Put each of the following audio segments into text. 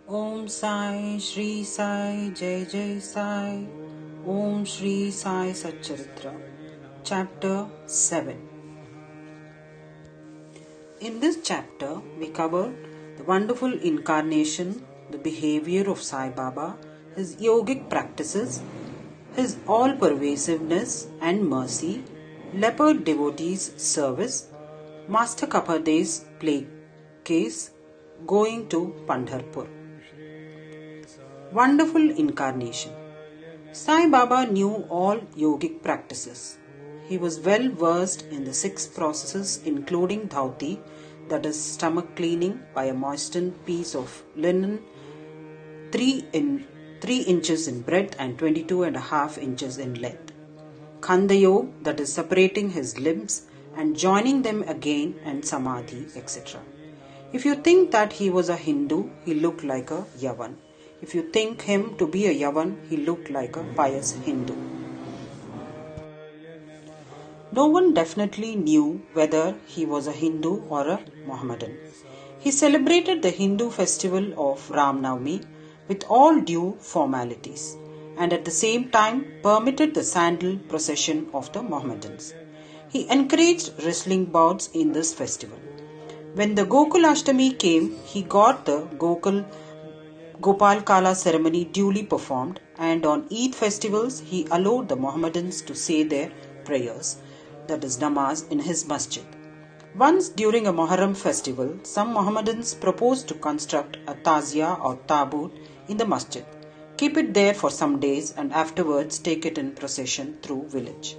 Om Sai Shri Sai Jai Jai Sai. Om Shri Sai SATCHARITRA. Chapter 7. In this chapter, we cover the wonderful incarnation, the behavior of Sai Baba, his yogic practices, his all-pervasiveness and mercy, leopard devotees' service, Master Kapade's plague case, going to Pandharpur. Wonderful incarnation. Sai Baba knew all yogic practices. He was well versed in the 6 processes including dhauti, that is stomach cleaning by a moistened piece of linen 3 inches in breadth and 22.5 inches in length. Khanda Yoga, that is separating his limbs and joining them again, and samadhi, etc. If you think that he was a Hindu, he looked like a Yavan. If you think him to be a Yavan, he looked like a pious Hindu. No one definitely knew whether he was a Hindu or a Mohammedan. He celebrated the Hindu festival of Ram Navami with all due formalities, and at the same time permitted the sandal procession of the Mohammedans. He encouraged wrestling bouts in this festival. When the Gokulashtami came, he got the Gopal Kala ceremony duly performed, and on Eid festivals he allowed the Mohammedans to say their prayers, that is namaz, in his masjid. Once during a Muharram festival, some Mohammedans proposed to construct a tazia or taboot in the masjid, keep it there for some days and afterwards take it in procession through village.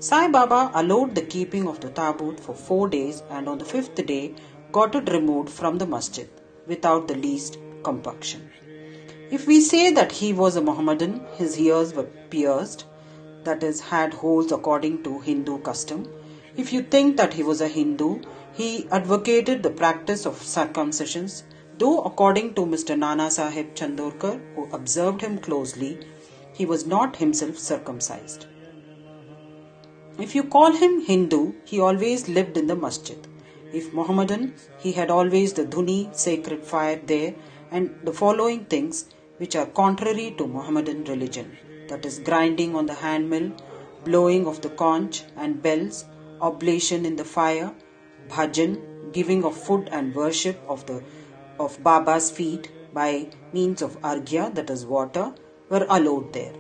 Sai Baba allowed the keeping of the taboot for 4 days, and on the 5th day got it removed from the masjid without the least compunction. If we say that he was a Mohammedan, his ears were pierced, that is, had holes according to Hindu custom. If you think that he was a Hindu, he advocated the practice of circumcisions, though according to Mr. Nana Sahib Chandorkar, who observed him closely, he was not himself circumcised. If you call him Hindu, he always lived in the masjid. If Mohammedan, he had always the dhuni, sacred fire there, and the following things which are contrary to Mohammedan religion, that is grinding on the hand mill, blowing of the conch and bells, oblation in the fire, bhajan, giving of food and worship of Baba's feet by means of arghya, that is water, were allowed there.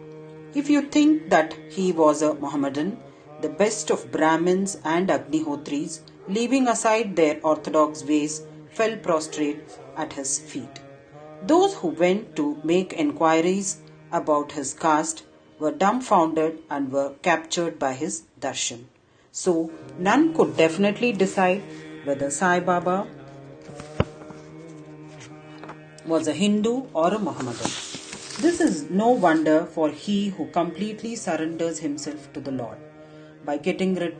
If you think that he was a Mohammedan, the best of Brahmins and Agnihotris, leaving aside their orthodox ways, fell prostrate at his feet. Those who went to make enquiries about his caste were dumbfounded and were captured by his darshan. So, none could definitely decide whether Sai Baba was a Hindu or a Mohammedan. This is no wonder for he who completely surrenders himself to the Lord by getting rid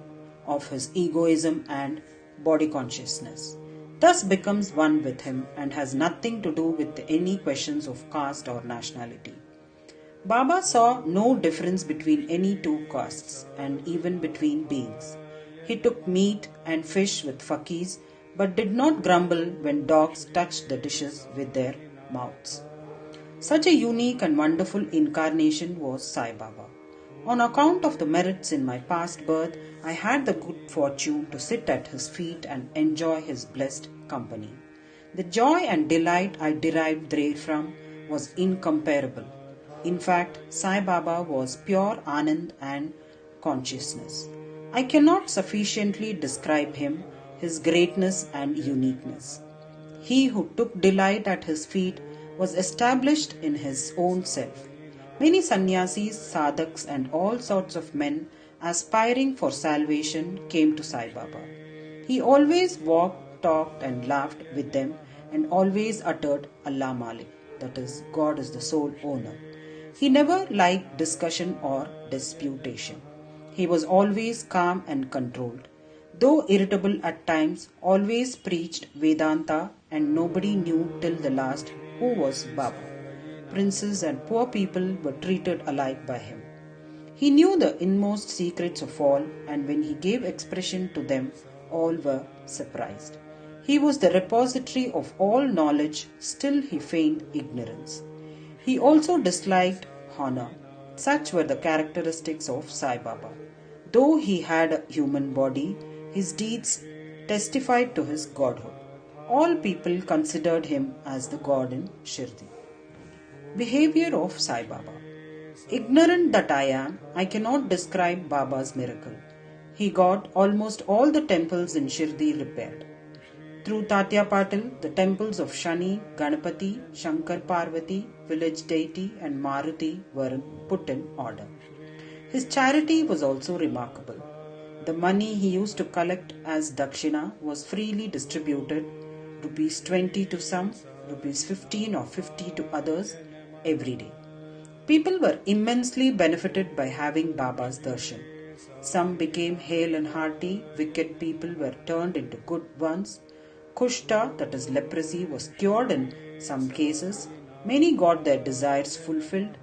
of his egoism and body consciousness, thus becomes one with him and has nothing to do with any questions of caste or nationality. Baba saw no difference between any 2 castes and even between beings. He took meat and fish with fakirs but did not grumble when dogs touched the dishes with their mouths. Such a unique and wonderful incarnation was Sai Baba. On account of the merits in my past birth, I had the good fortune to sit at his feet and enjoy his blessed company. The joy and delight I derived therefrom was incomparable. In fact, Sai Baba was pure Anand and consciousness. I cannot sufficiently describe him, his greatness and uniqueness. He who took delight at his feet was established in his own self. Many sannyasis, sadhaks and all sorts of men aspiring for salvation came to Sai Baba. He always walked, talked and laughed with them and always uttered Allah Malik, that is, God is the sole owner. He never liked discussion or disputation. He was always calm and controlled. Though irritable at times, always preached Vedanta, and nobody knew till the last who was Baba. Princes and poor people were treated alike by him. He knew the inmost secrets of all, and when he gave expression to them, all were surprised. He was the repository of all knowledge, still he feigned ignorance. He also disliked honor. Such were the characteristics of Sai Baba. Though he had a human body, his deeds testified to his godhood. All people considered him as the god in Shirdi. Behavior of Sai Baba. Ignorant that I am, I cannot describe Baba's miracle. He got almost all the temples in Shirdi repaired. Through Tatya Patil, the temples of Shani, Ganapati, Shankar Parvati, village deity and Maruti were put in order. His charity was also remarkable. The money he used to collect as dakshina was freely distributed, rupees 20 to some, rupees 15 or 50 to others, every day. People were immensely benefited by having Baba's darshan. Some became hale and hearty, wicked people were turned into good ones. Kushta, that is leprosy, was cured in some cases. Many got their desires fulfilled.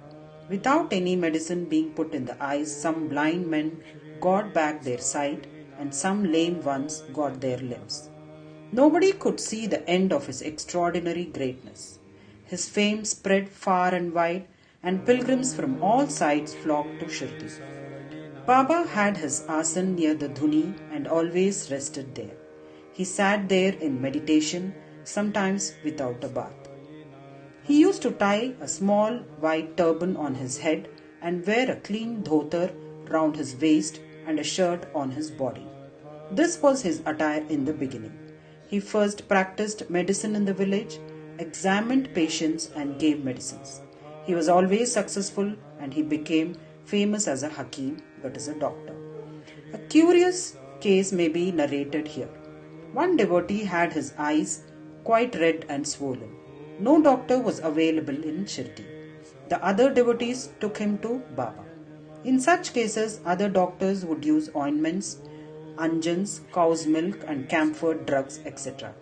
Without any medicine being put in the eyes, some blind men got back their sight and some lame ones got their limbs. Nobody could see the end of his extraordinary greatness. His fame spread far and wide, and pilgrims from all sides flocked to Shirdi. Baba had his asan near the dhuni and always rested there. He sat there in meditation, sometimes without a bath. He used to tie a small white turban on his head and wear a clean dhotar round his waist and a shirt on his body. This was his attire in the beginning. He first practiced medicine in the village, examined patients and gave medicines. He was always successful and he became famous as a Hakim, that is a doctor. A curious case may be narrated here. One devotee had his eyes quite red and swollen. No doctor was available in Shirdi. The other devotees took him to Baba. In such cases, other doctors would use ointments, anjans, cow's milk and camphor drugs, etc.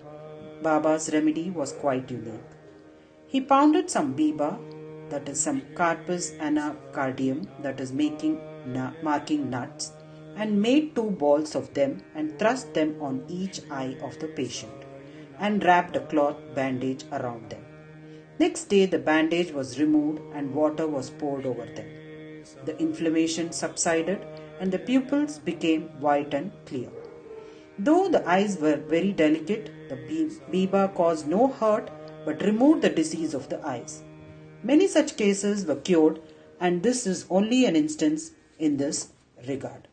Baba's remedy was quite unique. He pounded some biba, that is some carpus anacardium, that is marking nuts, and made 2 balls of them and thrust them on each eye of the patient and wrapped a cloth bandage around them. Next day the bandage was removed and water was poured over them. The inflammation subsided and the pupils became white and clear. Though the eyes were very delicate, the biba caused no hurt but removed the disease of the eyes. Many such cases were cured, and this is only an instance in this regard.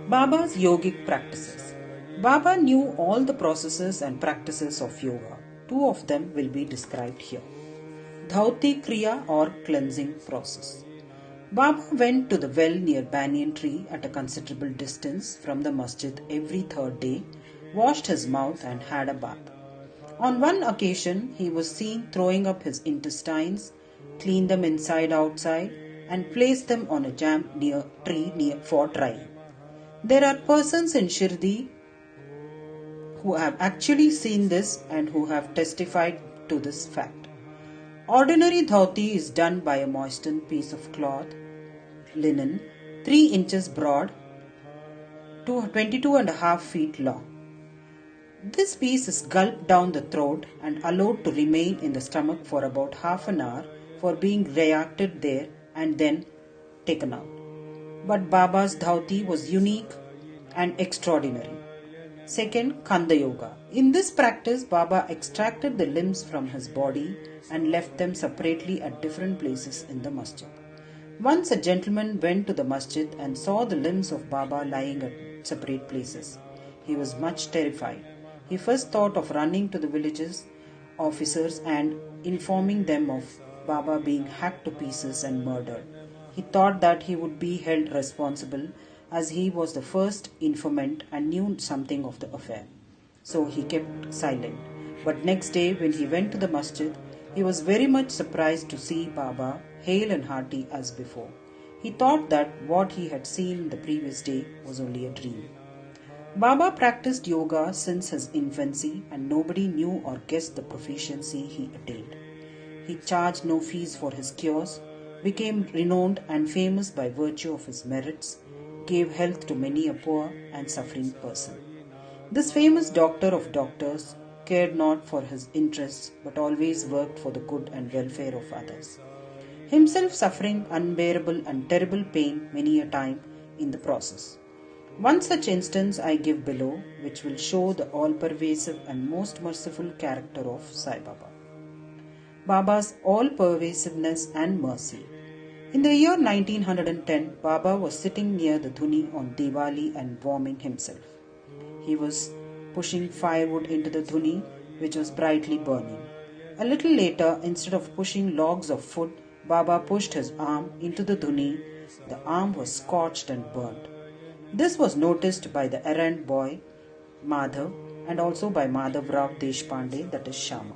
Baba's yogic practices. Baba knew all the processes and practices of yoga. 2 of them will be described here. Dhauti Kriya or cleansing process. Baba went to the well near banyan tree at a considerable distance from the masjid every 3rd day, washed his mouth and had a bath. On one occasion, he was seen throwing up his intestines, clean them inside outside, and place them on a jam tree for drying. There are persons in Shirdi who have actually seen this and who have testified to this fact. Ordinary dhauti is done by a moistened piece of cloth, linen, 3 inches broad, 22.5 feet long. This piece is gulped down the throat and allowed to remain in the stomach for about half an hour for being reacted there and then taken out. But Baba's dhauti was unique and extraordinary. Second, Kanda Yoga. In this practice, Baba extracted the limbs from his body and left them separately at different places in the masjid. Once a gentleman went to the masjid and saw the limbs of Baba lying at separate places. He was much terrified. He first thought of running to the village's officers and informing them of Baba being hacked to pieces and murdered. He thought that he would be held responsible as he was the first informant and knew something of the affair. So he kept silent. But next day when he went to the masjid, he was very much surprised to see Baba hale and hearty as before. He thought that what he had seen the previous day was only a dream. Baba practiced yoga since his infancy and nobody knew or guessed the proficiency he attained. He charged no fees for his cures, became renowned and famous by virtue of his merits, gave health to many a poor and suffering person. This famous doctor of doctors cared not for his interests but always worked for the good and welfare of others, himself suffering unbearable and terrible pain many a time in the process. One such instance I give below, which will show the all-pervasive and most merciful character of Sai Baba. Baba's all-pervasiveness and mercy. In the year 1910, Baba was sitting near the dhuni on Diwali and warming himself. He was pushing firewood into the dhuni, which was brightly burning. A little later, instead of pushing logs of wood, Baba pushed his arm into the dhuni. The arm was scorched and burnt. This was noticed by the errand boy Madhav and also by Madhav Rao Deshpande, that is Shama.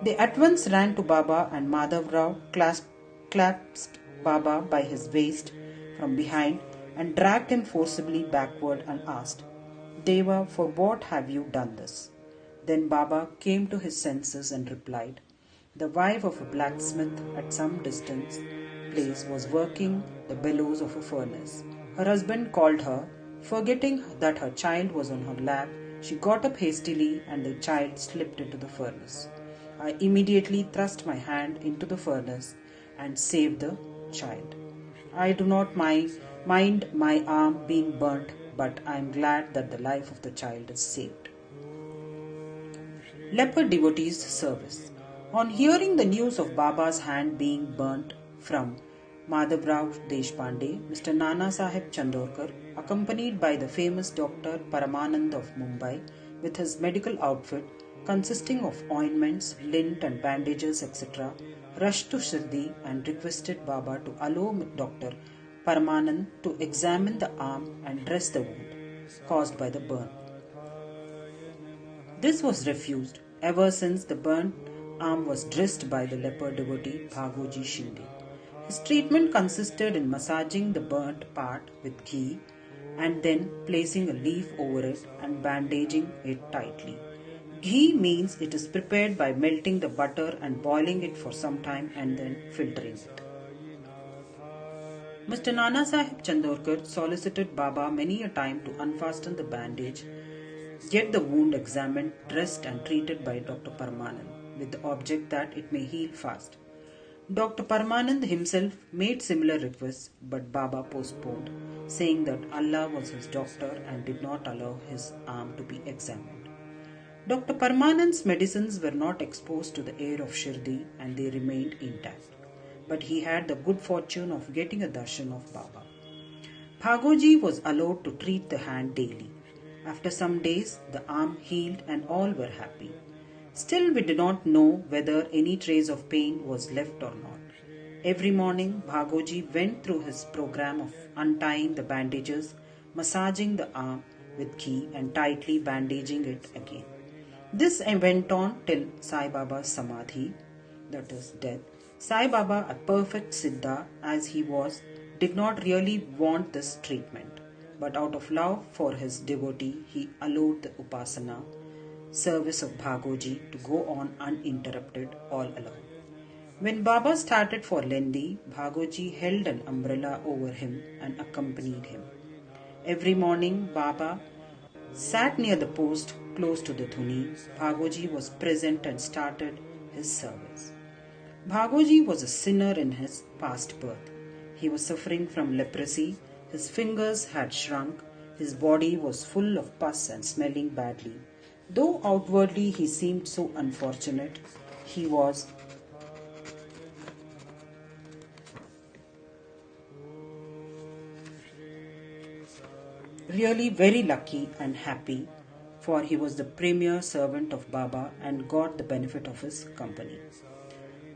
They at once ran to Baba, and Madhav Rao clasped Baba by his waist from behind and dragged him forcibly backward and asked, "Deva, for what have you done this?" Then Baba came to his senses and replied, "The wife of a blacksmith at some distance place was working the bellows of a furnace. Her husband called her. Forgetting that her child was on her lap, she got up hastily and the child slipped into the furnace. I immediately thrust my hand into the furnace and saved the child. I do not mind my arm being burnt, but I am glad that the life of the child is saved." Leper devotees' service. On hearing the news of Baba's hand being burnt from Madhav Rao Deshpande, Mr. Nana Sahib Chandorkar, accompanied by the famous Dr. Paramanand of Mumbai with his medical outfit consisting of ointments, lint and bandages, etc., rushed to Shirdi and requested Baba to allow Dr. Paramanand to examine the arm and dress the wound caused by the burn. This was refused, ever since the burnt arm was dressed by the leper devotee Bhagoji Shinde. His treatment consisted in massaging the burnt part with ghee and then placing a leaf over it and bandaging it tightly. Ghee means it is prepared by melting the butter and boiling it for some time and then filtering it. Mr. Nana Sahib Chandorkar solicited Baba many a time to unfasten the bandage, get the wound examined, dressed and treated by Dr. Paramanand with the object that it may heal fast. Dr. Paramanand himself made similar requests, but Baba postponed, saying that Allah was his doctor and did not allow his arm to be examined. Dr. Paramanand's medicines were not exposed to the air of Shirdi and they remained intact, but he had the good fortune of getting a darshan of Baba. Bhagoji was allowed to treat the hand daily. After some days, the arm healed and all were happy. Still, we do not know whether any trace of pain was left or not. Every morning, Bhagoji went through his program of untying the bandages, massaging the arm with ghee and tightly bandaging it again. This went on till Sai Baba's Samadhi, that is death. Sai Baba, a perfect Siddha as he was, did not really want this treatment, but out of love for his devotee, he allowed the Upasana service of Bhagoji to go on uninterrupted all along. When Baba started for Lendi, Bhagoji held an umbrella over him and accompanied him. Every morning, Baba sat near the post close to the dhuni. Bhagoji was present and started his service. Bhagoji was a sinner in his past birth. He was suffering from leprosy. His fingers had shrunk. His body was full of pus and smelling badly. Though outwardly he seemed so unfortunate, he was really very lucky and happy, for he was the premier servant of Baba and got the benefit of his company.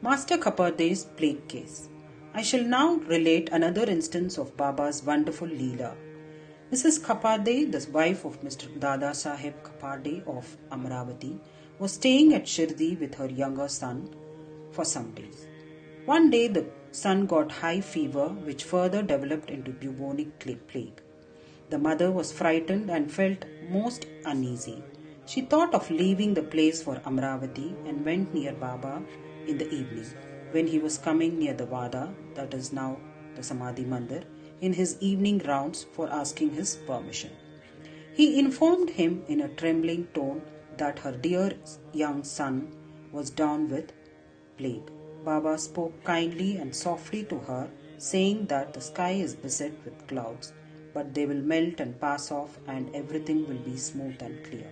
Master Kapade's plague case. I shall now relate another instance of Baba's wonderful Leela. Mrs. Kapade, the wife of Mr. Dada Sahib Kapade of Amravati, was staying at Shirdi with her younger son for some days. One day the son got high fever which further developed into bubonic plague. The mother was frightened and felt most uneasy. She thought of leaving the place for Amravati and went near Baba in the evening. When he was coming near the Vada, that is now the Samadhi Mandir, in his evening rounds for asking his permission. He informed him in a trembling tone that her dear young son was down with plague. Baba spoke kindly and softly to her, saying that the sky is beset with clouds, but they will melt and pass off and everything will be smooth and clear.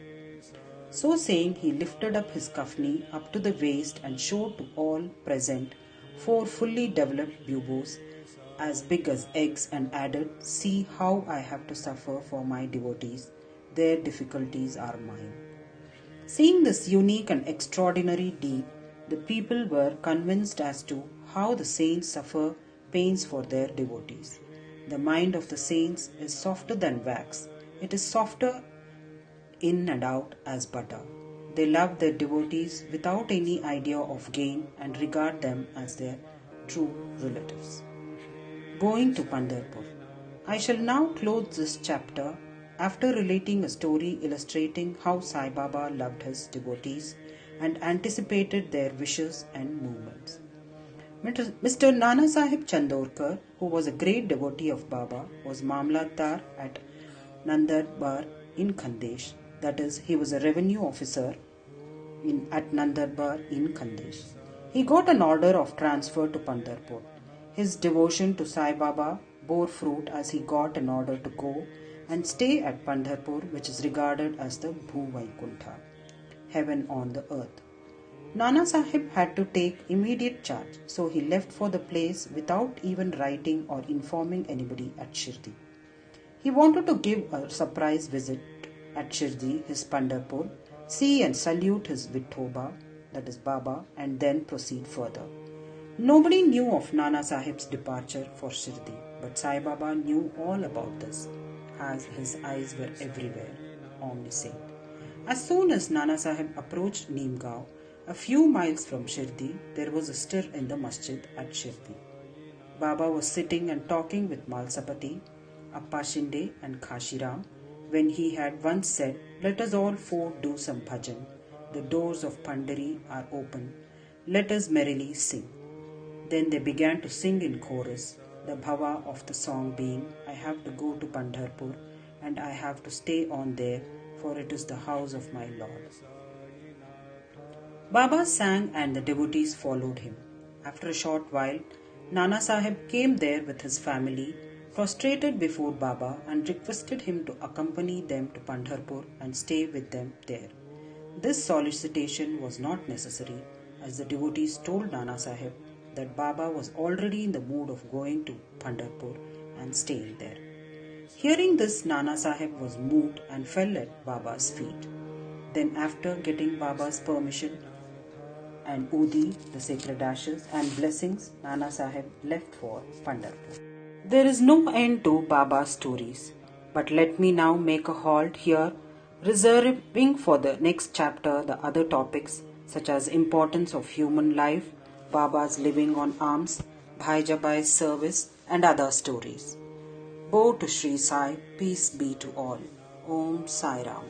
So saying, he lifted up his kafni up to the waist and showed to all present 4 fully developed buboes as big as eggs and added, "See how I have to suffer for my devotees. Their difficulties are mine." Seeing this unique and extraordinary deed, the people were convinced as to how the saints suffer pains for their devotees. The mind of the saints is softer than wax. It is softer in and out as butter. They love their devotees without any idea of gain and regard them as their true relatives. Going to Pandharpur. I shall now close this chapter after relating a story illustrating how Sai Baba loved his devotees and anticipated their wishes and movements. Mr. Nana Sahib Chandorkar, who was a great devotee of Baba, was Mamlatdar at Nandarbar in Khandesh. That is, he was a revenue officer at Nandarbar in Khandesh. He got an order of transfer to Pandharpur. His devotion to Sai Baba bore fruit as he got an order to go and stay at Pandharpur, which is regarded as the Bhu Vaikuntha, heaven on the earth. Nana Sahib had to take immediate charge, so he left for the place without even writing or informing anybody at Shirdi. He wanted to give a surprise visit at Shirdi, his Pandharpur, see and salute his Vithoba, that is Baba, and then proceed further. Nobody knew of Nana Sahib's departure for Shirdi, but Sai Baba knew all about this, as his eyes were everywhere, omniscient. As soon as Nana Sahib approached Neemgaon, a few miles from Shirdi, there was a stir in the masjid at Shirdi. Baba was sitting and talking with Malsapati, Appa Shinde and Khashiram, when he had once said, "Let us all 4 do some bhajan. The doors of Pandari are open. Let us merrily sing." Then they began to sing in chorus, the bhava of the song being, "I have to go to Pandharpur and I have to stay on there, for it is the house of my Lord." Baba sang and the devotees followed him. After a short while, Nana Sahib came there with his family, prostrated before Baba and requested him to accompany them to Pandharpur and stay with them there. This solicitation was not necessary, as the devotees told Nana Sahib that Baba was already in the mood of going to Pandharpur and staying there. Hearing this, Nana Sahib was moved and fell at Baba's feet. Then, after getting Baba's permission and Udi, the sacred ashes, and blessings, Nana Sahib left for Pandharpur. There is no end to Baba's stories, but let me now make a halt here, reserving for the next chapter the other topics such as importance of human life, Baba's living on alms, Bhai Jabai's service, and other stories. Bow to Sri Sai, peace be to all. Om Sai Ram.